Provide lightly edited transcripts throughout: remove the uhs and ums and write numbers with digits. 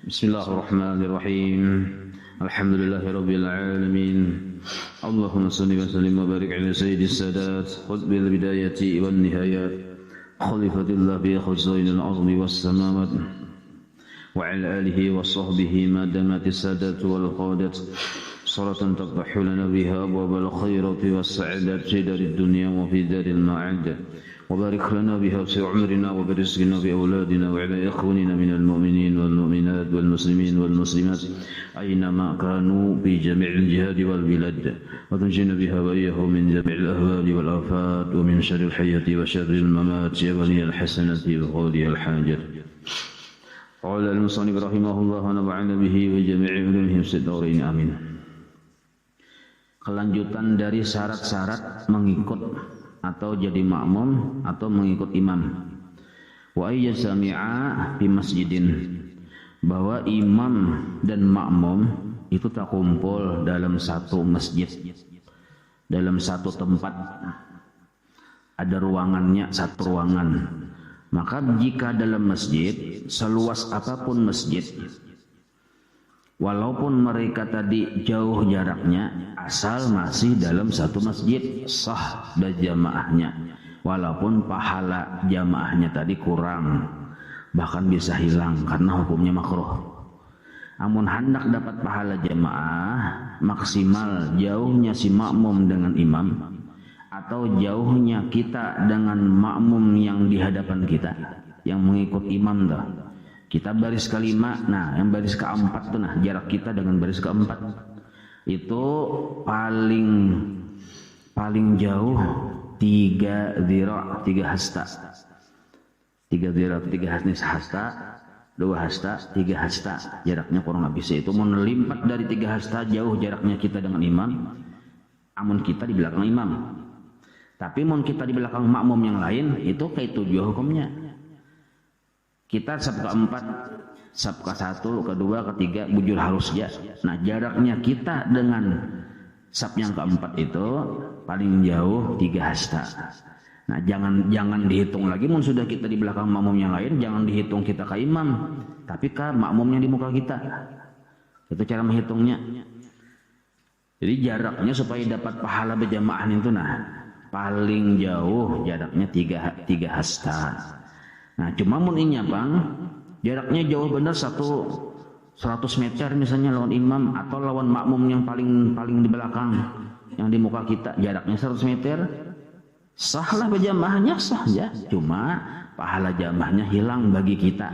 Bismillahirrahmanirrahim. Alhamdulillahirabbil alamin. Allahumma shalli wa sallim wa barik ala sayyidis sadat khudh bil bidayati wan nihayat khalifatillah bi khuzainil azmi was samawat wa ala alihi wa sahbihi ma damatis sadat wal qadat salatan taqbahu lana biha abwabal khairati was sa'adati darid dunya wa fi daril ma'ad. وبارك لنا بها في عمرنا وبرزقنا بأولادنا وعلى إخواننا من المؤمنين والمؤمنات والمسلمين والمسلمات أينما كانوا في جميع الجهاد والبلاد وتنجينا بها وإياهم من جميع الأهوال والآفات ومن شر الحياة وشر الممات يا ولي الحسنة وقاضي الحاجة. قال المصنف رحمه الله ونفعنا به وجميع علومهم في الدارين آمين. Kelanjutan dari syarat-syarat mengikut atau jadi makmum atau mengikut imam. Wa ayyasami'a fi masjidin, bahwa imam dan makmum itu terkumpul dalam satu masjid, dalam satu tempat, ada ruangannya, satu ruangan. Maka jika dalam masjid, seluas apapun masjid, walaupun mereka tadi jauh jaraknya, asal masih dalam satu masjid, sah dan jamaahnya. Walaupun pahala jamaahnya tadi kurang, bahkan bisa hilang karena hukumnya makruh. Amun hendak dapat pahala jamaah, maksimal jauhnya si makmum dengan imam, atau jauhnya kita dengan makmum yang di hadapan kita, yang mengikut imam dah. Kita baris kelima, nah yang baris keempat tuh, nah jarak kita dengan baris keempat itu paling jauh 3 dhira', 3 hasta. 3 dhira', 3 hasta, 2 hasta, 3 hasta. Jaraknya kurang lebih itu melimpat dari 3 hasta jauh jaraknya kita dengan imam. Amun kita di belakang imam. Tapi mun kita di belakang makmum yang lain itu kayak 7 hukumnya. Kita sab keempat, sab ke-1, kedua, ketiga, bujur harus ya. Nah jaraknya kita dengan sab yang keempat itu paling jauh 3 hasta. Nah jangan dihitung lagi, mun sudah kita di belakang makmum yang lain, jangan dihitung kita ke imam, tapi ke makmum yang di muka kita. Itu cara menghitungnya. Jadi jaraknya supaya dapat pahala berjamaah itu, nah paling jauh jaraknya 3 hasta. Nah cuma mun inya bang, jaraknya jauh bener 100 meter misalnya lawan imam atau lawan makmum yang paling di belakang, yang di muka kita, jaraknya 100 meter, sahlah berjamaahnya, sah ya. Cuma pahala jamaahnya hilang bagi kita,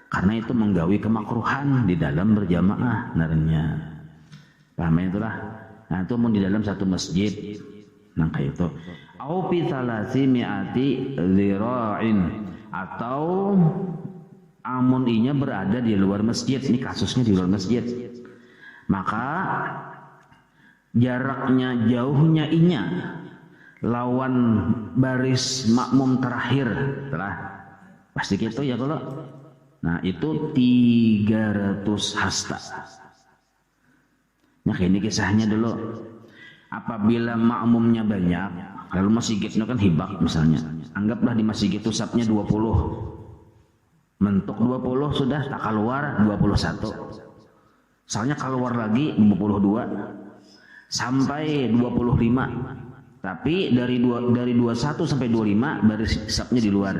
karena itu menggawi kemakruhan di dalam berjamaah narenya. Paham ya itulah. Nah itu mun di dalam satu masjid, nah kayak itu. Au fi 300 dhira'in, atau amun inya berada di luar masjid, ini kasusnya di luar masjid, maka jaraknya jauhnya inya lawan baris makmum terakhir, telah pasti gitu ya kalau, nah itu 300 hasta. Nah ini kisahnya dulu, apabila makmumnya banyak, lalu masjidnya kan hibak misalnya, anggaplah di masjid itu sabnya 20, mentok 20 sudah, tak keluar 21, soalnya keluar lagi 22 sampai 25, tapi dari 21 sampai 25 baris sabnya di luar,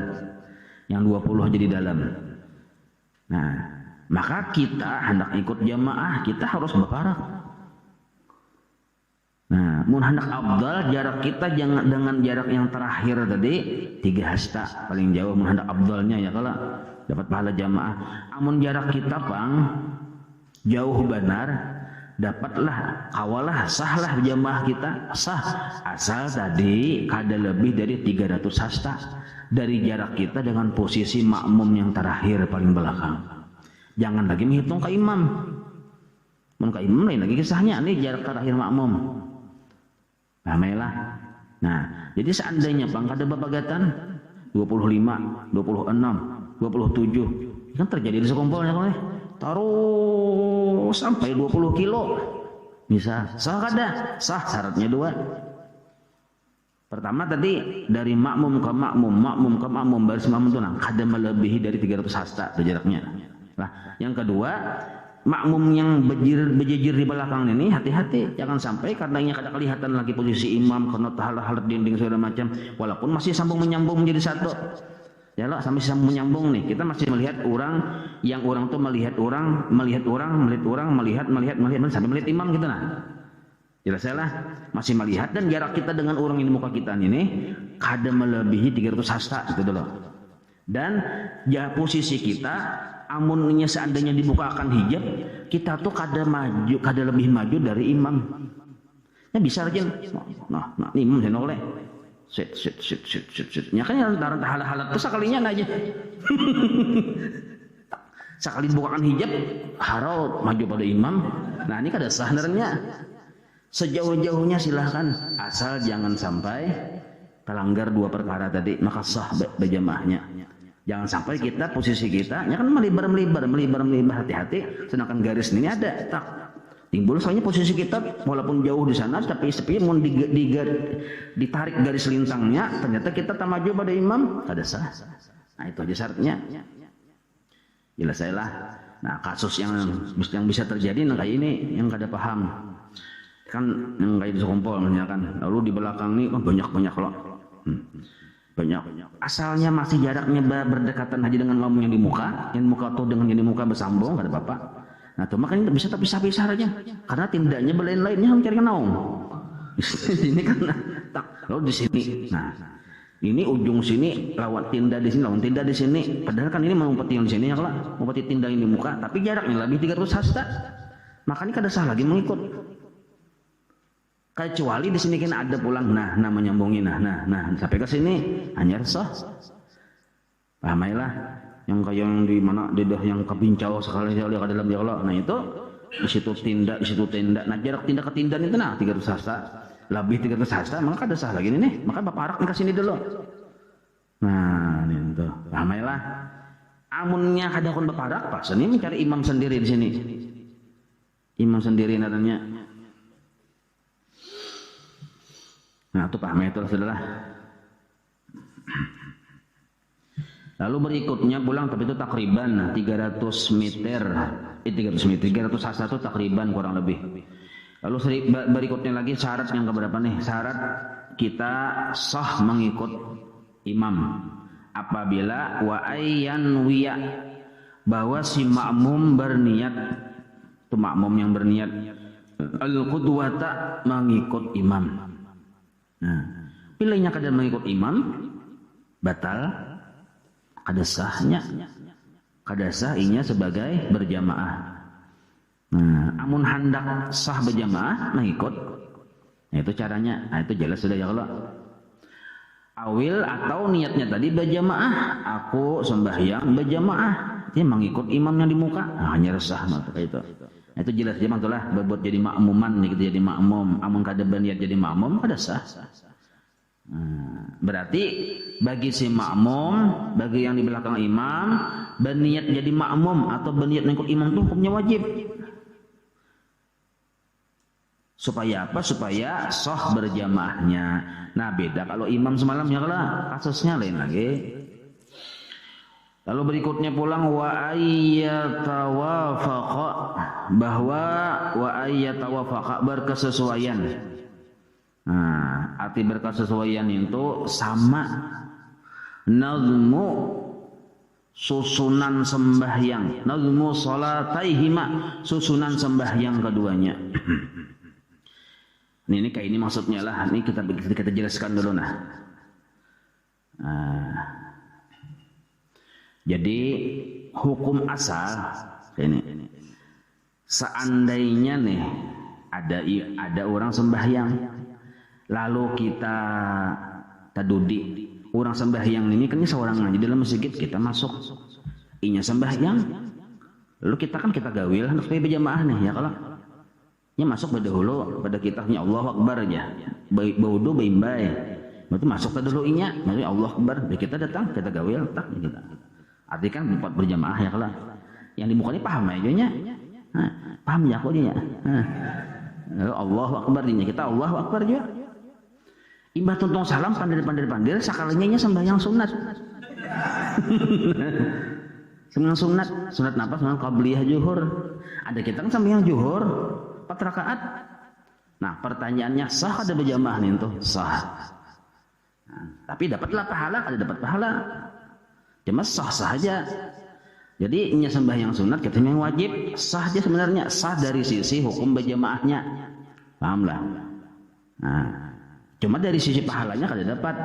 yang 20 jadi dalam. Nah maka kita hendak ikut jamaah, kita harus berparak. Nah, mun hendak afdal jarak kita jangan dengan jarak yang terakhir tadi 3 hasta paling jauh, mun hendak afdalnya ya kalau dapat pahala jamaah. Amun jarak kita pang jauh benar, dapatlah awalah sahlah jamaah kita, sah asal tadi kada lebih dari 300 hasta dari jarak kita dengan posisi makmum yang terakhir paling belakang. Jangan lagi menghitung ke imam. Mun ke imam lain lagi kisahnya, ini jarak terakhir makmum. Ramailah. Nah, jadi seandainya bang ada babagatan 25, 26, 27, kan terjadi di sekumpulnya kan, taruh sampai 20 kilo, bisa sah kada? Sah, syaratnya 2. Pertama tadi dari makmum ke makmum, makmum ke makmum, baris makmum itu nah kada melebihi dari 300 hasta jaraknya. Lah, yang kedua, makmum yang berjejer di belakang ini hati-hati, jangan sampai karenanya kada kelihatan lagi posisi imam karena halat dinding segala macam, walaupun masih sambung menyambung menjadi satu. Ya loh, sampai sambung menyambung nih, kita masih melihat orang, yang orang tuh melihat orang sampai melihat imam gitu nah. Jelas lah, masih melihat, dan jarak kita dengan orang yang di muka kita ini kada melebihi 300 hasta gitu loh. Dan ya posisi kita amunnya seandainya dibukakan hijab, kita tuh kada lebih maju dari imam. Ya bisa aja. Nah, imam saya noleh. Sit. Ya kan antara halat itu sekalinya aja. Sekali dibukakan hijab, harau maju pada imam. Nah, ini kada sah sebenarnya. Sejauh-jauhnya silahkan, asal jangan sampai terlanggar dua perkara tadi, maka sah berjamaahnya. Jangan sampai kita posisi kita ya kan melibar hati-hati, sedangkan garis ini ada tak timbul, soalnya posisi kita walaupun jauh di sana tapi sepi mau ditarik garis lintangnya, ternyata kita tak maju pada imam, ada sah. Nah itu aja syaratnya. Jelas saya lah. Nah kasus yang bisa terjadi nah kayak ini yang kada paham kan, yang kayak di sekumpul kan, lalu di belakang ini kan banyak loh. Banyak. Asalnya masih jaraknya berdekatan aja dengan makmum yang di muka atau dengan yang di muka bersambung, kada apa-apa. Nah, cuma kan bisa tapi pisah aja. Karena tindaknya belain-lainnya mencari naung. Ini kan tak. Lalu di sini. Nah, ini ujung sini lawan tindak di sini, lawan tindak di sini. Padahal kan ini mau ngumpeti yang di sini ya kalau ngumpeti tindak yang di muka, tapi jaraknya lebih 300 hasta. Makanya kada sah lagi mengikut. Kecuali di sini kan ada pulang, nah menyambungin, nah sampai ke sini hanya sah. Pahamailah yang kayak yang di mana dedah yang kebincau sekali ke dalam dialog. Nah itu di situ tindak, nah jarak tindak ke tindak itu nah 300 hasta, lebih 300 hasta, maka ada sah lagi nih, maka bapak arak ke sini dulu. Nah itu pahamailah. Amunnya kada kon bapak arak, pas ini mencari imam sendiri di sini. Imam sendiri namanya. Nah itu paham itu saudara. Lalu berikutnya pulang, tapi itu takriban 300 meter 300 hasta itu takriban kurang lebih. Lalu berikutnya lagi syarat yang keberapa nih? Syarat kita sah mengikut imam apabila wa ayyan wiya, bahwa si makmum berniat, itu makmum yang berniat al-qudwata mengikut imam. Nah, pilihnya kada mengikut imam batal, kada sahnya sebagai berjamaah. Nah, amun hendak sah berjamaah mengikut, nah itu caranya. Nah itu jelas sudah ya kalau awil atau niatnya tadi berjamaah, aku sembahyang berjamaah, dia mengikut imam yang di muka, nah, hanya sah kayak itu. Nah, itu jelas dia mantulah berbuat jadi makmuman nih, gitu jadi makmum. Amun kada berniat jadi makmum kada sah. Berarti bagi si makmum, bagi yang di belakang imam berniat jadi makmum atau berniat mengikut imam itu hukumnya wajib. Supaya apa? Supaya sah berjamaahnya. Nah beda kalau imam semalam ya lah kasusnya lain lagi. Lalu berikutnya pulang wa ayyatawafaqa, bahwa wa ayyatawafaqa berkesesuaian. Nah, arti berkesesuaian itu sama nazmu susunan sembahyang, nazmu salataihima susunan sembahyang keduanya. Ini kayak ini maksudnya lah. Ini kita jelaskan dulu nah. Jadi hukum asal ini, seandainya nih ada orang sembahyang, lalu kita tadudi orang sembahyang ini kan seorang aja dalam masjid, kita masuk inya sembahyang, lalu kita gawil supaya berjamaah nih ya, kalau nya masuk berdahulu pada kita nya Allahu Akbar aja, baudu baimbai itu masuk dulu inya, mari Allahu Akbar, kita datang kita gawil tak kita. Arti kan buat berjamaah ya kalau yang di mukanya paham aja nya, paham ya kok dia. Allahu Akbar dinya, kita Allahu Akbar juga. Imbah tuntung salam pandir sakalinya nya sembahyang sunat. Sembahyang sunat apa? Sunat qabliyah zuhur. Ada kita kan sembahyang zuhur 4 rakaat. Nah, pertanyaannya sah ada berjamaah nih tuh? Sah. Nah, tapi dapatlah pahala, ada dapat pahala. Cuma sah saja. Jadi nya sembahyang sunat kita yang wajib sah aja sebenarnya, sah dari sisi hukum berjamaahnya. Pahamlah. Nah, cuma dari sisi pahalanya kada dapat.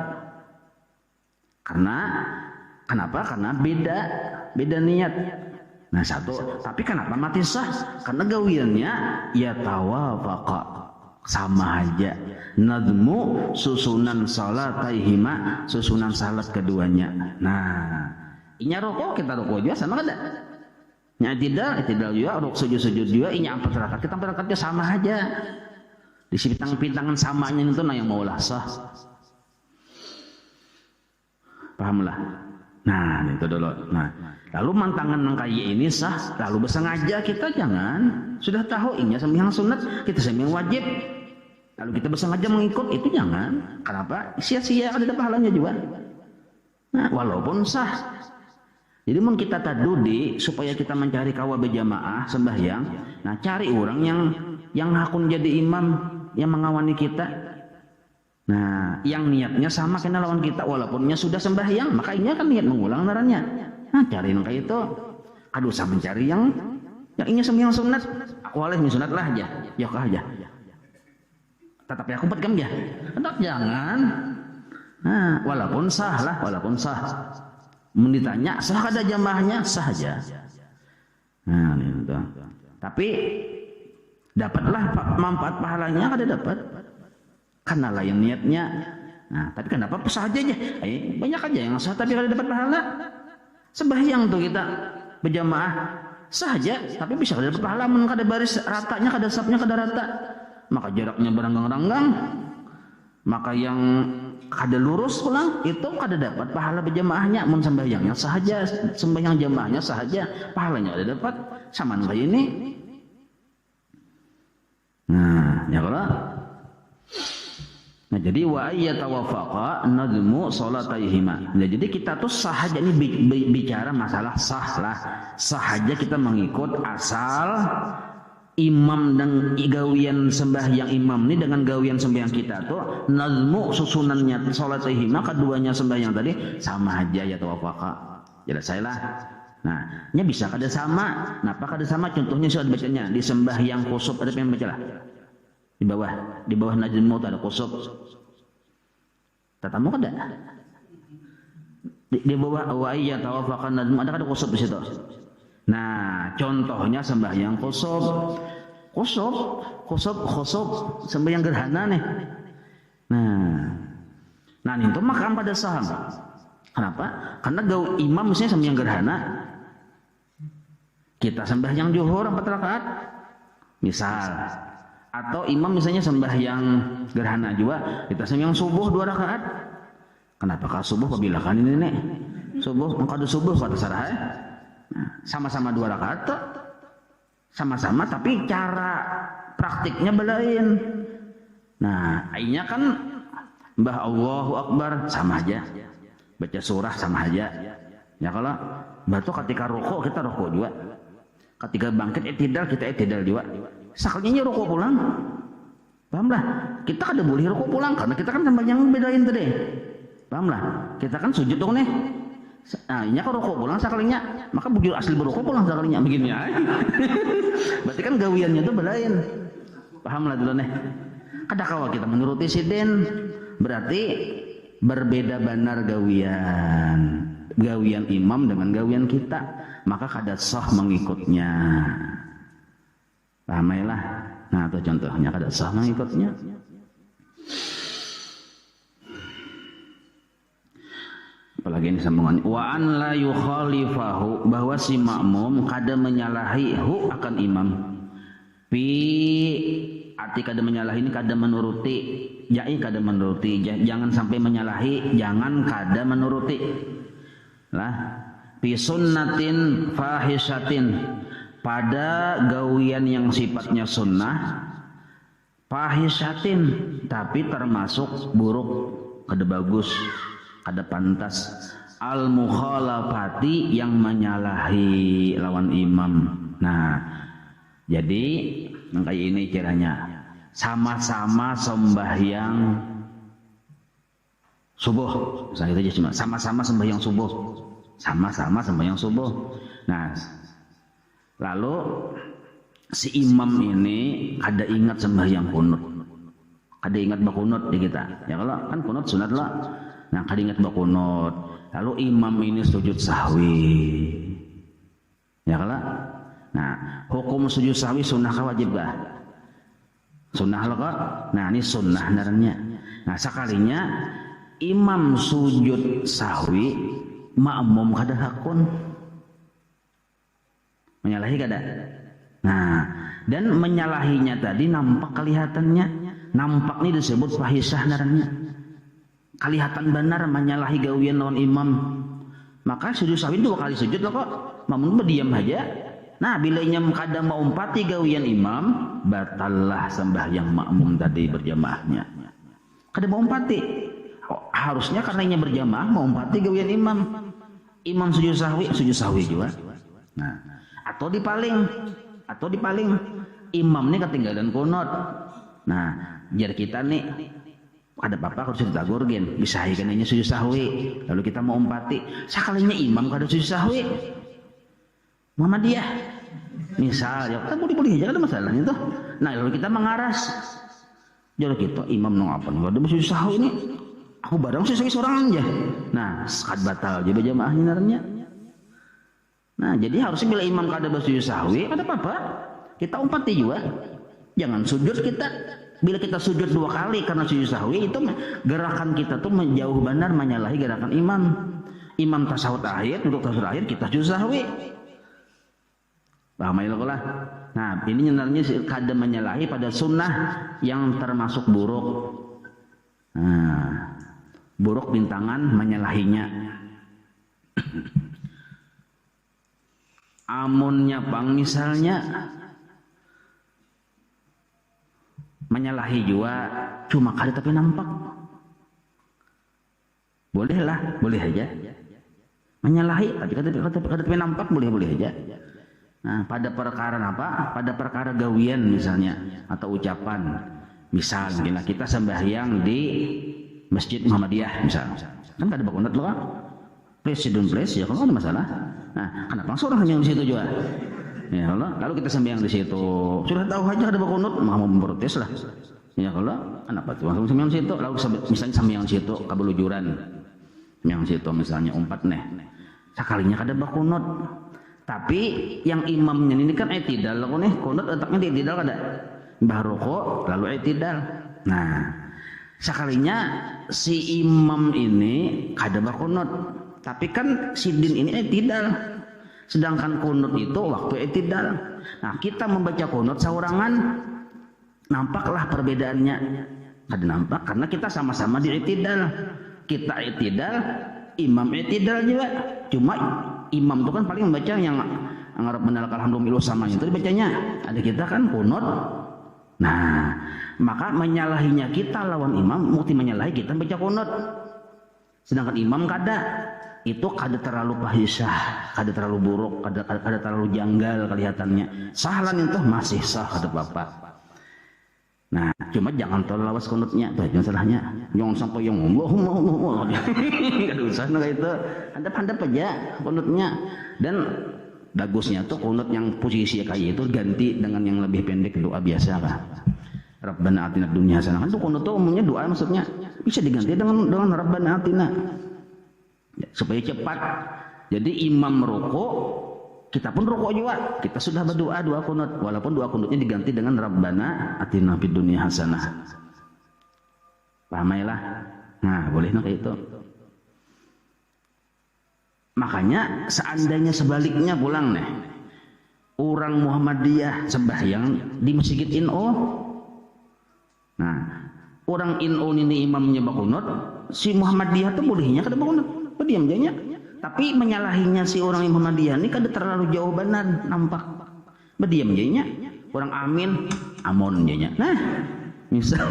Kenapa? Karena beda niat. Nah, satu, tapi kenapa mati sah? Karena gawiannya ya tawafaqa, sama aja. Nadmu susunan salataihima, susunan salat keduanya. Nah, inya rokok kita rokok juga sama kada? Nya tidak juga, rokok sujud juga, inya 4 rakaat kita 4 rakaatnya sama aja. Di pintang-pintangan samanya itu nah yang maulah sah. Pahamlah. Nah, itu dulu. Nah, lalu mantangan yang kayak ini sah, lalu bersengaja kita jangan. Sudah tahu inya sembahyang sunat, kita sembahyang wajib. Lalu kita bersengaja mengikut, itu jangan. Kenapa? Sia-sia, ada pahalanya juga. Nah, walaupun sah. Jadi mun kita tadudi supaya kita mencari kawa berjamaah sembahyang, nah cari orang yang hakun jadi imam yang mengawani kita. Nah, yang niatnya sama kena lawan kita walaupun sudah sembahyang, maka ini kan niat mengulang narannya. Nah, cari yang kayak itu. Aduh, saya mencari yang ini sembahyang sunat. Aku alih sunat lah aja. Ya kah aja. Tetapi aku buat kamu ya. Hendak jangan. Nah, walaupun sah. Ditanya sah ada jamaahnya, sah aja. Nah, itu. Tapi dapatlah manfaat pahalanya kada dapat. Karena lain niatnya. Nah, tapi kenapa sah aja? Banyak aja yang sah tapi kada dapat pahala. Sembahyang tuh kita berjamaah sah aja, tapi bisa kada dapat pahala mun kada baris ratanya, kada sapnya kada rata. Maka jaraknya beranggang-ranggang. Maka yang kada lurus pulang itu kada dapat pahala berjamaahnya. Mun sembahyangnya sahaja, sembahyang jamaahnya sahaja, pahalanya ada dapat. Sama kayak ini. Nah, ya kalau. Nah, jadi wa ayyatawafaqa nadmu salataihima. Nah, jadi kita tuh sahaja ini bicara masalah sahaja kita mengikut asal imam dan gawian sembahyang imam ini dengan gawian sembahyang kita tuh nazmu susunannya salatihima keduanya sembahyang tadi sama aja ya tawafaqa. Jelas saya lah. Nah, nya bisa kada sama. Napa kada sama? Contohnya saya bacanya di sembahyang khusuf ada yang baca lah. Di bawah najmu ada khusuf. Tatamu kada? Di bawah wa ya tawafaqa najmu ada kada khusuf di situ. Nah, contohnya sembahyang khusuf sembahyang gerhana nih. Nah itu makam pada saham. Kenapa? Karena imam misalnya sembahyang gerhana, kita sembahyang zuhur 4 rakaat, misal. Atau imam misalnya sembahyang gerhana juga, kita sembahyang subuh 2 rakaat. Kenapa kah subuh? Apabila kan ini nih subuh, maka ada subuh kata sarah. Nah, sama-sama 2 rakaat tuh. Sama-sama tapi cara praktiknya belain. Nah, akhirnya kan Mbah Allahu Akbar sama aja. Baca surah sama aja. Ya kalau batu ketika rukuk kita rukuk juga. Ketika bangkit i'tidal kita i'tidal juga. Sakalinya rukuk pulang. Pahamlah? Kita kada boleh rukuk pulang karena kita kan sembahyang bedain tadi. Pahamlah? Kita kan sujud dong nih. Nah, ini kan rokok pulang sekalinya, maka bujur asli berokok pulang sekalinya begini ya. Berarti kan gawiannya itu belain. Pahamlah dulu nih. Kadakawa kita menuruti sidin, berarti berbeda benar gawian imam dengan gawian kita, maka kada sah mengikutnya. Pahamailah. Nah, itu contohnya kada sah mengikutnya. Apalagi ini sambungan wa an la yukhalifahu, bahwa si makmum kada menyalahi hu akan imam pi arti kada menyalahi ini kada menuruti kada menuruti, jangan sampai menyalahi, jangan kada menuruti lah pi sunnatin fahishatin, pada gawian yang sifatnya sunnah fahishatin tapi termasuk buruk, kada bagus, kada pantas. al mukhalafati yang menyalahi lawan imam. Nah, jadi kayak ini kiranya sama-sama sembahyang subuh, saya itu aja cuma sama-sama sembahyang subuh, sama-sama sembahyang subuh. Nah, lalu si imam ini ada ingat sembahyang kunut, ada ingat bakunut di kita. Ya kalau kan kunut sunat lah. Nah, ada ingat bakunut. Lalu imam ini sujud sahwi. Ya kalau. Nah, hukum sujud sahwi sunnah kah wajib kah? Sunnah loh kok. Nah, ini sunnah naranya. Nah, sekalinya imam sujud sahwi, makmum kada hakun. Menyalahi kada? Nah, dan menyalahinya tadi nampak kelihatannya. Nampak ini disebut fahisyah naranya. Kelihatan benar menyalahi gawian lawan imam. Maka sujud sahwi 2 kali sujud loh kok. Makmum berdiam aja. Nah, bila imam kadang mau umpati gawian imam, batallah sembahyang makmum tadi berjamaahnya. Kadang mau umpati. Oh, harusnya karena ini berjamaah mau umpati gawian imam. Imam sujud sahwi juga. Nah, atau dipaling imam ini ketinggalan kunut. Nah, biar kita nih ada apa-apa harus ditagurgen, bisa ikan ini sujud sahwi. Lalu kita mau umpati, sekalinya imam kada sujud sahwi. Muhammadiyah misal ya kan boleh aja ada masalahnya tuh. Nah lalu kita mengaras jadi kita imam nong apa nih ada sujud sahwi ini aku barang sih seorang aja. Nah sekad batal jadi jamaahnya naranya. Nah jadi harusnya bila imam kada bersujud sahwi ada apa-apa kita umpati juga, jangan sujud kita. Bila kita sujud 2 kali karena sujud sahwi itu gerakan kita tuh menjauh benar menyalahi gerakan imam. Imam tasawuf akhir untuk tasawuf akhir kita sujud sahwi. Paham ya lah. Nah, ini sebenarnya kadang menyalahi pada sunnah yang termasuk buruk. Nah, buruk bintangan menyalahinya. Amunnya bang misalnya menyalahi juga cuma kada tapi nampak. Bolehlah, boleh aja. Menyalahi kada tapi nampak boleh aja. Nah, pada perkara apa? Pada perkara gawian misalnya atau ucapan. Misal kita sembahyang di Masjid Muhammadiyah misal. Kan ada bakunat loh kan? Place ya kalau ada masalah. Nah, kenapa seorang sembahyang di situ juga? Ya Allah, lalu kita sembahyang di situ. Sudah tahu aja ada bakunat, mau memprotes lah. Ya Allah, kenapa tuh langsung sembahyang di situ? Lalu misalnya sembahyang di situ kabelujuran. Sembahyang di situ misalnya umpat nih. Sekalinya kada bakunat. Tapi yang imamnya ini kan i'tidal loh nih, kunut letaknya di i'tidal kada. Baru kok lalu i'tidal. Nah, sekalinya si imam ini kada berkunut, tapi kan si din ini i'tidal. Sedangkan kunut itu waktu i'tidal. Nah, kita membaca kunut saurangan nampaklah perbedaannya. Kada nampak karena kita sama-sama di i'tidal. Kita i'tidal, imam i'tidal juga. Cuma imam itu kan paling membaca yang ngarep menalak alhamdulillah sama itu dibacanya. Ada kita kan kunut. Nah, maka menyalahinya kita lawan imam, mukti menyalahi kita baca kunut. Sedangkan imam kada. Itu kada terlalu fahisyah, kada terlalu buruk, kada terlalu janggal kelihatannya. Sahlan itu masih sah kada apa-apa. Nah, cuma jangan terlalu lawas kunutnya, itu aja masalahnya. Jangan sampai yang Allahumma. Kada usah kayak itu. Handap-handap aja kunutnya. Dan bagusnya tuh kunut yang posisi kayak itu ganti dengan yang lebih pendek doa biasa kah. Rabbana atina dunya hasanah. Kan tuh kunut tuh umumnya doa maksudnya. Bisa diganti dengan Rabbana atina. Supaya cepat. Jadi imam rukuk, kita pun rukuk juga. Kita sudah berdoa dua kunut, walaupun dua kunutnya diganti dengan Rabbana atina fid dunya hasanah. Paham ya lah? Nah, boleh kayak itu. Makanya seandainya sebaliknya pulang nih, orang Muhammadiyah sembahyang di Masjid NU. Nah, orang NU ini imamnya bakunut, si Muhammadiyah tuh bolehnya kada bakunut. Diam janya, tapi menyalahinya si orang Muhammadiyah ini kada terlalu jauh benar nampak. Berdiam janya, orang amin, amon janya. Nah, misal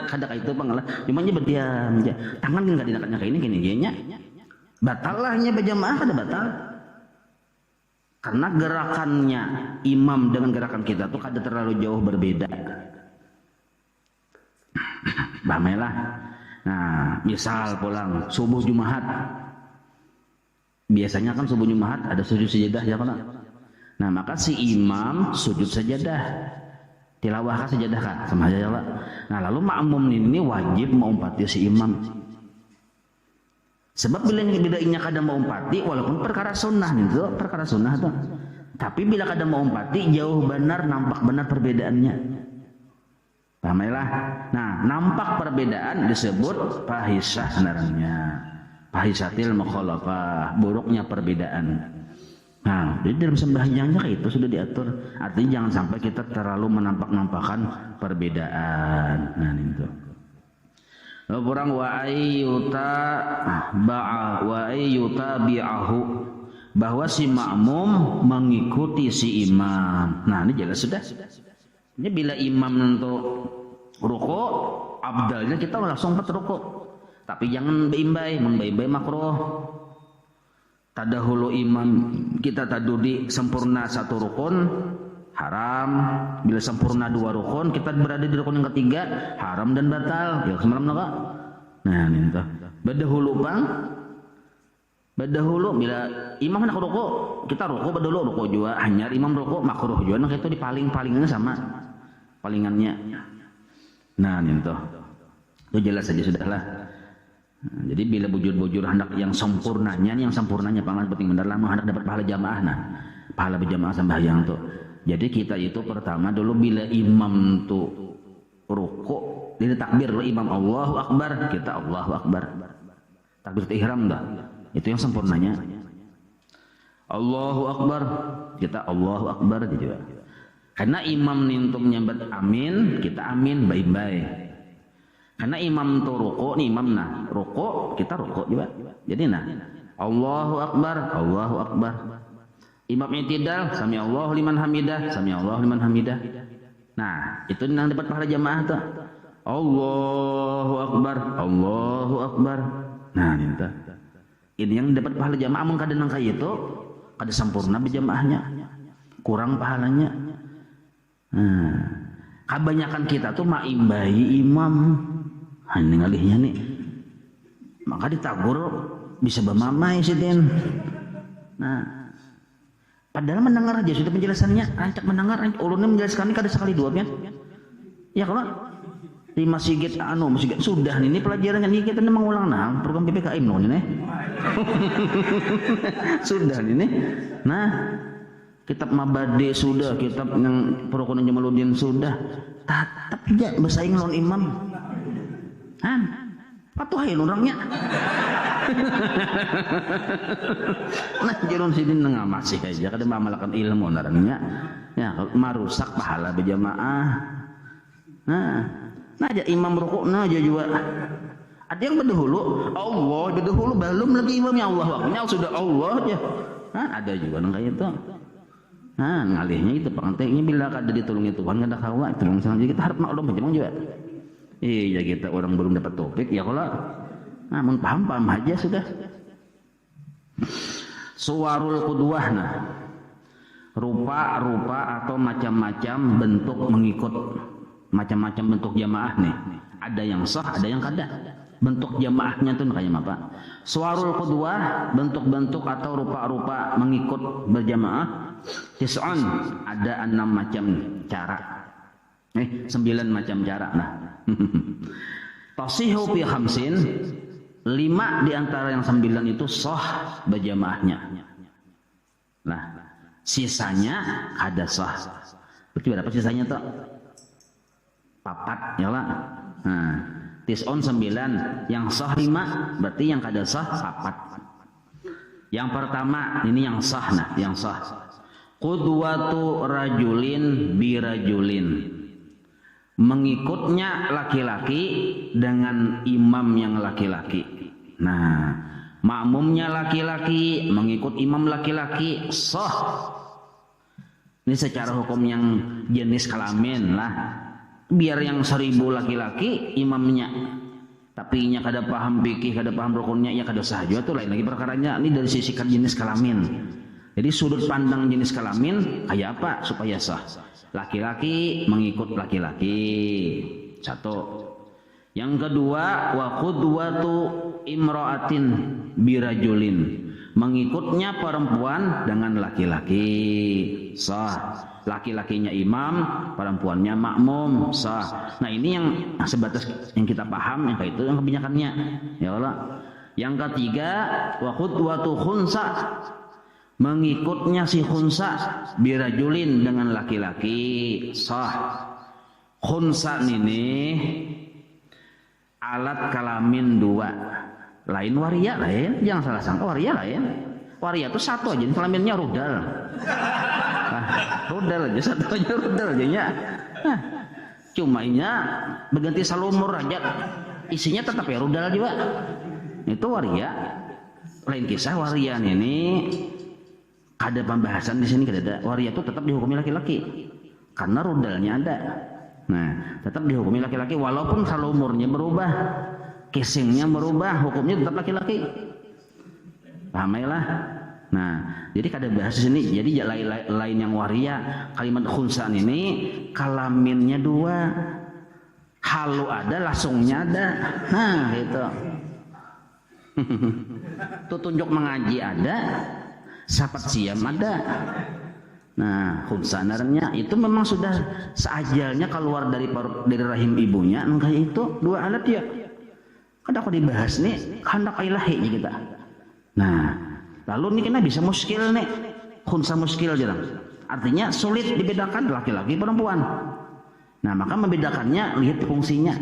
kada kayak itu pengalah, cuma dia berdiam aja. Tangan kan kada dinakatnya kayak ini janya. Batallahnya berjamaah kada batal. Karena gerakannya imam dengan gerakan kita tuh kada terlalu jauh berbeda. Bamelah. Nah, misal pulang subuh Jumat. Biasanya kan subuh Jumat ada sujud sajadah ya kan? Nah, maka si imam sujud sajadah. Tilawah kah sajadah kah? Sama aja ya, Pak. Nah, lalu makmum ini wajib mengumpati si imam. Sebab bila inya kadang mau umpati, walaupun perkara sunnah itu, perkara sunnah tuh. Tapi bila kadang mau umpati, jauh benar, nampak benar perbedaannya. Pahamailah. Nah, nampak perbedaan disebut fahisyah sebenarnya. Fahisyatil mukhalafah, buruknya perbedaan. Nah, jadi dalam sembahyangnya kayak itu sudah diatur. Artinya jangan sampai kita terlalu menampak-nampakkan perbedaan. Nah, itu. Orang wa ayyuta bi'ahu, bahwa si makmum mengikuti si imam. Nah, ini jelas sudah. Ini bila imam untuk ruku, abdalnya kita langsung ruku. Tapi jangan membaimbai makruh. Tadahulu imam kita tadudi sempurna satu rukun haram. Bila sempurna dua rukun, kita berada di rukun yang ketiga, haram dan batal. Ya semalam naka. Nah, minta. Badahulu bang. Badahulu bila imam nak ruku, kita ruku badahulu ruku juga. Hanya imam ruku makruh juga. Nah, itu di palingannya sama palingannya. Nah, minta. Itu jelas saja sudahlah. Nah, jadi bila bujur-bujur hendak yang sempurnanya paling penting benar lah hendak dapat pahala jamaah. Nah, pahala berjamaah sembahyang tuh. Jadi kita itu pertama dulu bila imam tuh ruku, jadi takbir dulu imam Allahu Akbar, kita Allahu Akbar. Takbir ihram dah. Itu yang sempurnanya. Allahu Akbar, kita Allahu Akbar juga. Karena imam nintum nyambat amin, kita amin baik-baik. Karena imam tuh ruku, nih imam nah ruku, kita ruku juga. Jadi nah Allahu Akbar, Allahu Akbar. Imam i'tidal, sami Allahu liman hamidah, sami Allahu liman hamidah. Nah, itu yang dapat pahala jamaah tuh. Allahu Akbar, Allahu Akbar. Nah, minta. Ini yang dapat pahala jamaah mun kada nang kaya itu, kada sempurna berjamaahnya. Kurang pahalanya. Nah, kebanyakan kita tuh maimbai imam. Ini ngalihnya nih. Maka ditagur bisa bamamai sidin. Nah, padahal mendengar aja sudah penjelasannya, rancak mendengar, ulunnya menjelaskan ini kada sekali dua kan? Ya kalau di masjid sudah ini pelajarannya ini kita mengulang nah program PPKM loh ini. Sudah ini. Nah, kitab Mabadi sudah, kitab yang Perukunan Jamaluddin sudah. Tetap aja bersaing lawan imam. Patuhin orangnya. Nah, jerun sidin nengah masih aja kada mamalkan ilmu narangnya. Ya, marusak pahala berjamaah. Nah aja imam rukuk nah aja juga. Ada yang berdahulu, Allah berdahulu belum lagi imamnya Allah waktunya sudah Allah aja. Nah, ada juga nang kayak itu. Nah, ngalihnya itu pentingnya bila kada ditolongi Tuhan kada kawa tolong sangat kita harap maklum aja juga. Iya kita orang belum dapat topik ya kalau namun paham aja sudah. Suwarul qudwah nah rupa-rupa atau macam-macam bentuk mengikut macam-macam bentuk jamaah nih. Ada yang sah, ada yang kada. Bentuk jamaahnya tuh kayak apa? Suwarul qudwah bentuk-bentuk atau rupa-rupa mengikut berjamaah. Tis'un ada 6 macam cara. 9 macam cara nah. Tasihu fi khamsin 5 di antara yang 9 itu sah berjamaahnya. Nah, sisanya ada sah. Berarti berapa sisanya tuh? 4 ya lah. Nah, tis'un 9, yang sah 5, berarti yang kada sah 4. Yang pertama ini yang sah nah, yang sah. Qudwatu rajulin birajulin. Mengikutnya laki-laki dengan imam yang laki-laki. Nah, makmumnya laki-laki mengikut imam laki-laki sah. Ini secara hukum yang jenis kelamin lah. Biar yang 1000 laki-laki imamnya tapi nya kada paham fikih, kada paham rukunnya, ya kada sah juga tuh lain lagi perkaranya. Ini dari sisi jenis kelamin. Jadi sudut pandang jenis kelamin kayak apa supaya sah? Laki-laki mengikut laki-laki. Satu. Yang kedua, wa qudwatu imra'atin birajulin. Mengikutnya perempuan dengan laki-laki. Sah. Laki-lakinya imam, perempuannya makmum, sah. Nah ini yang sebatas yang kita paham, yang kayak itu yang kebanyakannya. Ya Allah. Yang ketiga, wa qudwatu khunsa. Mengikutnya si khunsa birajulin dengan laki-laki, sah. Khunsa ini alat kelamin dua. Lain waria lain, jangan salah sangka waria lain. Waria itu satu aja, kelaminnya rudal. Rudal aja, satu aja rudal aja nya. Cuma inya berganti salumur aja, isinya tetap ya rudal juga. Itu waria. Lain kisah waria ini ada pembahasan di sini, ada waria itu tetap dihukumi laki-laki karena rudalnya ada. Nah, tetap dihukumi laki-laki walaupun salumurnya berubah, casingnya berubah, hukumnya tetap laki-laki. Paham ya lah? Nah, jadi kada bahas di sini. Jadi lain yang waria, kalimat khunsan ini kelaminnya dua. Halu ada, langsungnya ada. Nah, gitu. Tuh tunjuk mengaji ada, sapat siam ada. Nah, khunsanarnya itu memang sudah seajalnya keluar dari rahim ibunya. Enggak itu dua alat ya. Kada aku dibahas nih, hendak ilahi kita. Nah, lalu ini kena bisa muskil nih, khunsa muskil jarang. Artinya sulit dibedakan laki-laki perempuan. Nah, maka membedakannya lihat fungsinya.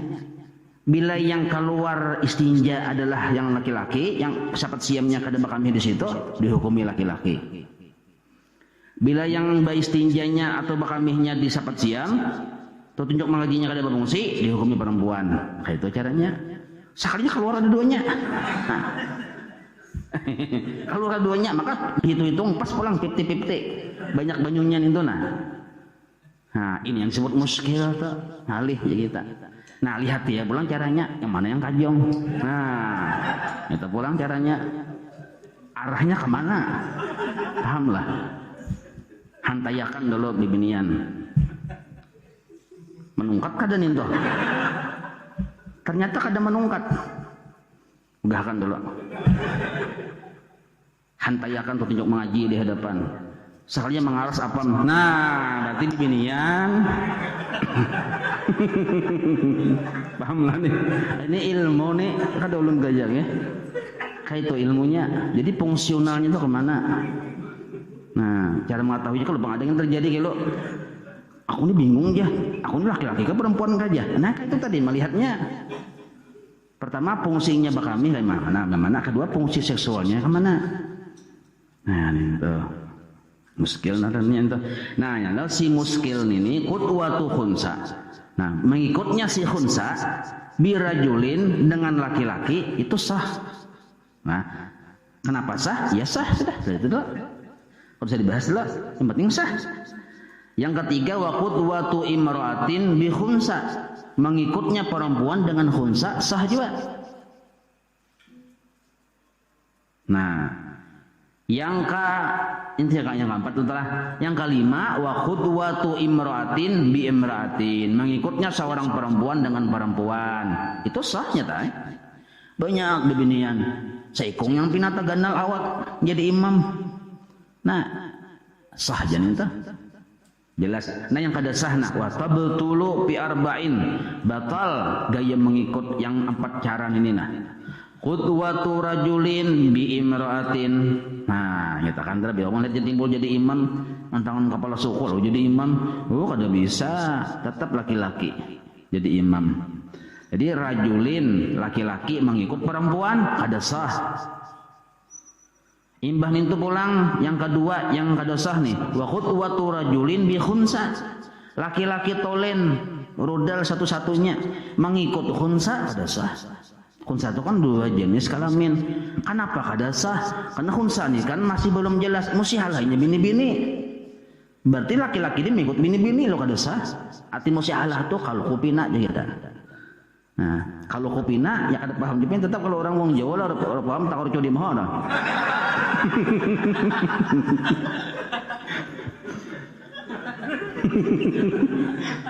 Bila yang keluar istinja adalah yang laki-laki, yang sapat siamnya kada bakami di situ, dihukumi laki-laki. Bila yang bayi istinjanya atau bakamihnya di sapat siam, atau tunjuk mengajinya kada berfungsi, dihukumi perempuan. Kayak itu caranya. Sekalinya keluar ada duanya. Nah. Kalau keduanya maka hitung-hitung pas pulang 50-50 banyak banyunya itu nah ini yang disebut muskil tuh ngalih ya kita. Nah lihat ya pulang caranya yang mana yang kajong. Nah itu pulang caranya arahnya kemana, paham lah. Hantayakan dulu bibinian menungkat kada nih tuh, ternyata kada menungkat. Udahkan dulu. Hantayakan tuh tunjuk mengaji di hadapan. Sekalinya mengaras apa? Nah, berarti di binian. Paham lah nih. Ini ilmu nih, kada ulun gajah ya. Kayak itu ilmunya. Jadi fungsionalnya itu kemana? Nah, cara mengetahuinya kalau bang ada yang terjadi kalau aku ini bingung ya. Aku ini laki-laki ke perempuan gajah. Nah, itu tadi melihatnya. Pertama fungsinya bakami kayak mana, kedua fungsi seksualnya kemana. Nah itu muskil naranya itu. Nah yang si muskil ini qudwatu khunsa. Nah mengikutnya si khunsa birajulin dengan laki-laki itu sah. Nah kenapa sah? Ya sah sudah itu dulu. Kalau bisa dibahas dulu. Yang penting sah. Yang ketiga wa qudwatu imra'atin bi khunsa. Mengikutnya perempuan dengan khunsa sah juga. Nah, yang keempat adalah yang kelima wa khudwatu imra'atin bi imra'atin. Mengikutnya seorang perempuan dengan perempuan. Itu sahnya tak? Banyak bibinian. Seikung yang pinata ganal awak jadi imam. Nah, sah jan itu. Jelas. Nah yang kada sahna wa tabtulu fi arba'in, batal gaya mengikut yang 4 cara ini nah. Qudwatu rajulin bi imra'atin. Nah, kita kan tadi orang lihat timbul jadi imam, antangan kepala suku lo jadi imam. Oh, kada bisa, tetap laki-laki jadi imam. Jadi rajulin laki-laki mengikut perempuan kada sah. Imbah itu pulang yang kedua yang kada sah nih wa khutwatu rajulin bi khunsa. Laki-laki tolen rudal satu-satunya mengikut khunsa kada sah. Khunsa itu kan 2 jenis kelamin. Kenapa kada sah? Karena khunsa nih kan masih belum jelas mesti halahnya bini-bini. Berarti laki-laki ini mengikut bini-bini lo kada sah. Arti mesti halah tuh kalau kupina aja kita. Nah, kalau kopina ya kada paham Jepang tetap kalau orang wong Jawa lah orang paham tak orco di mana.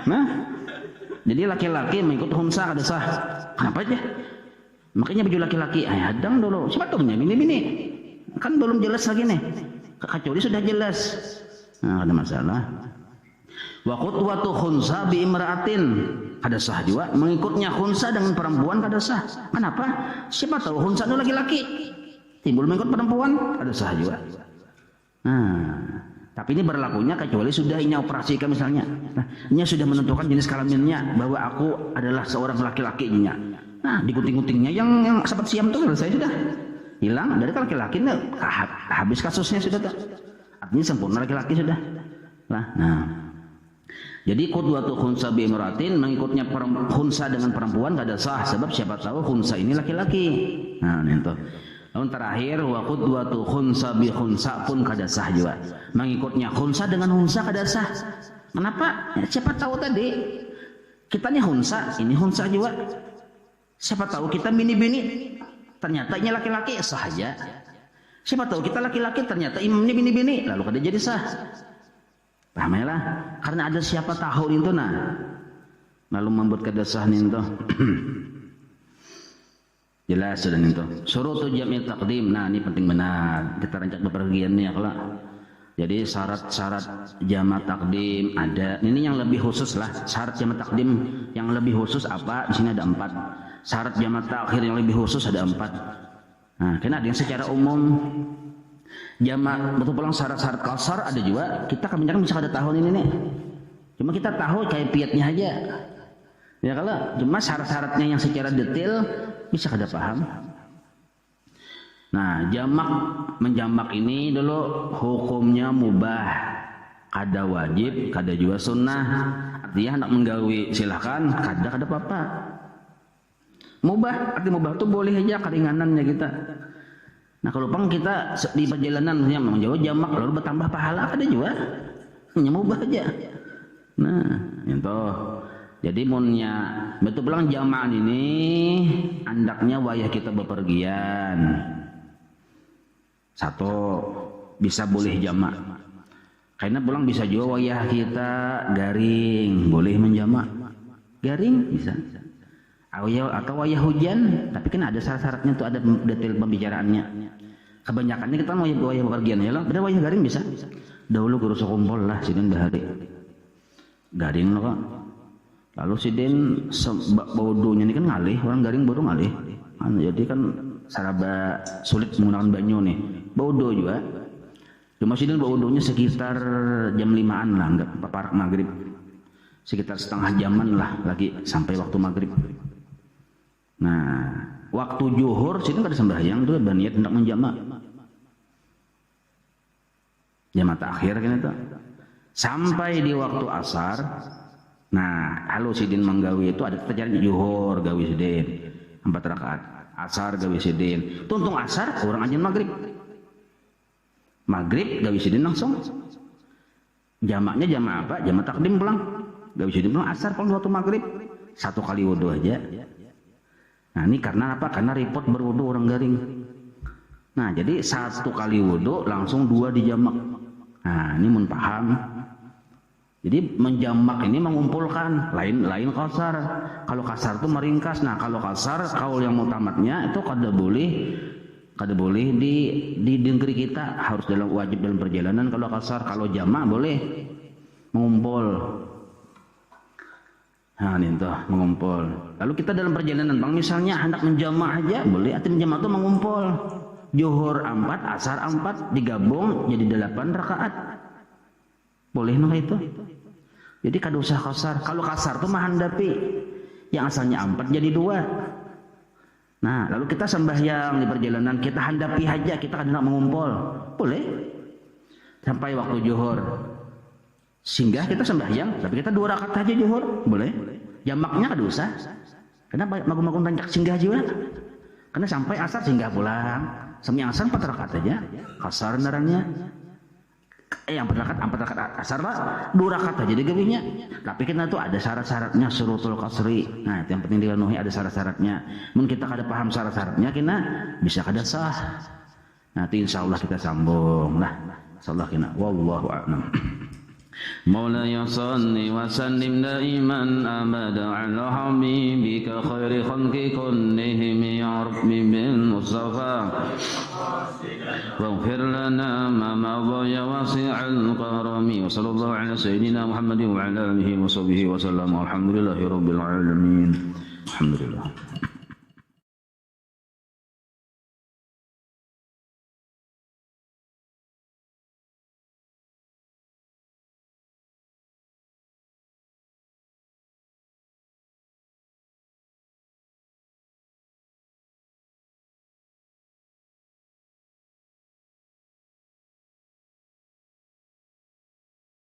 Nah, jadi laki-laki mengikut hunsa kada sah. Kenapa aja? Makanya baju laki-laki, hadang dulu. Siapa tuh bini-bini? Kan belum jelas lagi nih. Kecuali sudah jelas. Nah, ada masalah. Wa qutwatu khunsa bi imra'atin. Kada sah juga mengikutnya khunsa dengan perempuan kada sah. Kenapa? Siapa tahu khunsa itu laki-laki. Timbul mengikut perempuan kada sah juga. Nah, tapi ini berlakunya kecuali sudah ini operasikan misalnya. Nah, ini sudah menentukan jenis kelaminnya bahwa aku adalah seorang laki-lakinya. Nah, digunting-guntingnya yang sahabat siam itu selesai sudah. Hilang dari laki-laki habis kasusnya sudah tuh. Artinya sempurna laki-laki sudah. Nah. Jadi qudwatu khunsa bi imratin mengikutnya khunsa dengan perempuan kada sah sebab siapa tahu khunsa ini laki-laki. Nah, itu. Lalu terakhir wa qudwatu khunsa bi khunsa pun kada sah juga. Mengikutnya khunsa dengan khunsa kada sah. Kenapa? Ya, siapa tahu tadi kita nih khunsa, ini khunsa juga. Siapa tahu kita bini-bini ternyata ini laki-laki sah aja. Siapa tahu kita laki-laki ternyata imamnya bini-bini lalu kada jadi sah. Paham ya lah? Karena ada siapa tahu itu nah. Lalu membuat kada sah itu. Jelas sudah itu. Surutu jam'i taqdim. Nah, ini penting benar. Kita rancak bepergian nih ya kalau. Jadi syarat-syarat jama' takdim ada. Ini yang lebih khusus lah. Syarat jama' takdim yang lebih khusus apa? Di sini ada 4. Syarat jama' takhir yang lebih khusus ada 4. Nah, karena ada yang secara umum jama' betul pulang syarat-syarat kasar ada juga. Kita kebanyakan bisa ada tahun ini nih. Cuma kita tahu kaifiatnya aja. Ya kalau cuma syarat-syaratnya yang secara detail bisa kada paham. Nah, jamak menjamak ini dulu hukumnya mubah, kada wajib, kada juga sunnah. Artinya hendak menggawi silahkan, kada apa-apa. Mubah, arti mubah itu boleh aja keringanannya kita. Nah, kalau pang kita di perjalanan menjauh jamak lalu bertambah pahala kada juga. Hanya mubah aja. Nah, itu. Jadi munnya betul pulang jamaah ini andaknya wayah kita bepergian. Satu bisa boleh jamak. Karena pulang bisa juga wayah kita garing, boleh menjamak. Garing bisa. Atau wayah hujan, tapi kan ada syarat-syaratnya tuh, ada detail pembicaraannya. Kebanyakannya kita mau wayah bepergian ya loh. Bener wayah garing bisa. Dahulu guru sekumpul lah sidin bahari. Garing loh kok. Lalu sidin bodohnya ini kan ngalih, orang garing bodoh ngalih. Jadi kan saraba sulit menggunakan banyu nih. Bodoh juga. Cuma sidin bodohnya sekitar jam 5-an lah, enggak paparak maghrib. Sekitar setengah jaman lah lagi sampai waktu maghrib. Nah, waktu zuhur sidin kada sembahyang tuh berniat hendak menjamak. Jamak akhir kan itu. Sampai di waktu asar. Nah, halu sidin menggawi itu ada terjadi zuhur gawi sidin 4 rakaat, asar gawi sidin. Tuntung asar orang ajan maghrib. Maghrib gawi sidin langsung. Jamaknya jamak apa? Jamak takdim pulang. Gawi sidin pulang asar pulang waktu maghrib. 1 kali wudu aja. Nah, ini karena apa? Karena repot berwudu orang garing. Nah, jadi 1 kali wudu langsung 2 dijamak. Nah, ini mun paham. Jadi menjamak ini mengumpulkan, lain kasar. Kalau kasar itu meringkas. Nah, kalau kasar kaul yang mutamatnya itu kada boleh di negeri kita, harus wajib dalam perjalanan. Kalau kasar, kalau jamak boleh mengumpul. Nah, ini tuh mengumpul. Lalu kita dalam perjalanan, bang misalnya hendak menjamak aja boleh. Arti menjamak itu mengumpul. Zuhur 4, asar 4 digabung jadi 8 rakaat. Boleh nggak itu? Jadi kada usah kasar. Kalau kasar tuh menghandapi yang asalnya 4 jadi 2. Nah, lalu kita sembahyang di perjalanan, kita handapi aja, kita kada nak mengumpul. Boleh. Sampai waktu zuhur. Singgah kita sembahyang, tapi kita 2 rakaat aja zuhur, boleh. Jamaknya kada usah. Karena magung-magung tancak singgah juga. Karena sampai asar singgah pulang. Sampai asar 4 rakaat aja. Kasar narannya. yang 4 rakaat asar lah 2 rakaat aja digawenya. Tapi kan itu ada syarat-syaratnya surutul qasri. Nah, itu yang penting dipenuhi, ada syarat-syaratnya. Mun kita kada paham syarat-syaratnya kena bisa kada sah. Nanti insyaallah kita sambung lah. Insyaallah kena wallahu a'lam. مولاي صل وسلم دائما أبدا على حبيبك خير خلق كلهم يا رب بالمصطفى واغفر لنا ما مضى يا واسع الكرم وصلى الله على سيدنا محمد وعلى آله وصحبه وسلم والحمد لله رب العالمين الحمد لله.